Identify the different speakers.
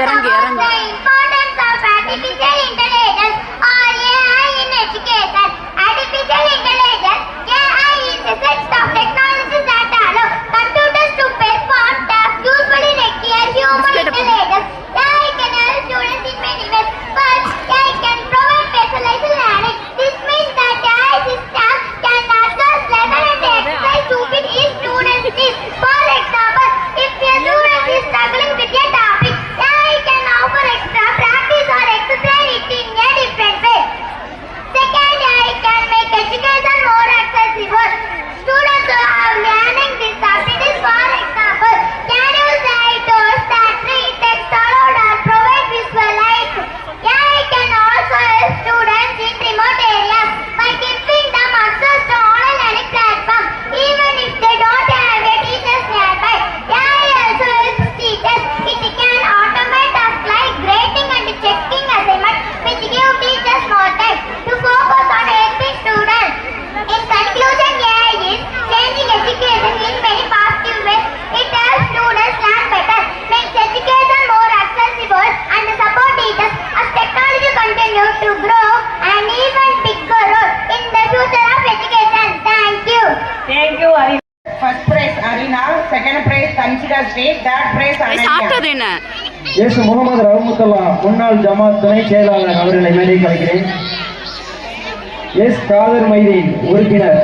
Speaker 1: இறங்கு இறங்கு.
Speaker 2: Importance of artificial intelligence or AI in education. Artificial intelligence (AI) is a set of technologies that allow computers to perform tasks usually require human intelligence. AI can help students in many ways. First, AI can provide specialized learning. This means that AI systems can adjust level and exercise to fit each student's needs. For example, if a student is struggling with a topic, AI can offer extra practice or explain it in a different way. Second, AI can make education more accessible. Students who have learning disabilities, for example, can use AI tools that read text aloud or provide visual aids. AI can also help students in remote areas by giving them access to online learning platforms, even if they don't have a teacher nearby. AI also helps teachers. It can automate tasks like grading and checking assignments, which give teachers more time to focus on helping students. In conclusion, AI is changing education in many positive ways. It helps students learn better, makes education more accessible, and support teachers as technology continues to grow an even bigger role in the future of education. Thank you.
Speaker 3: Thank you, Arina. First prize Arina, second prize Tanshida Sri, third prize Ananya.
Speaker 1: சாப்பிட்டது என்ன?
Speaker 4: S Mohammed ரஹமத்துல்லா முன்னாள் ஜமாத் துணை செயலாளர் அவர்களை மேலே கலைக்கிறேன். S Kader Maideen உறுப்பினர்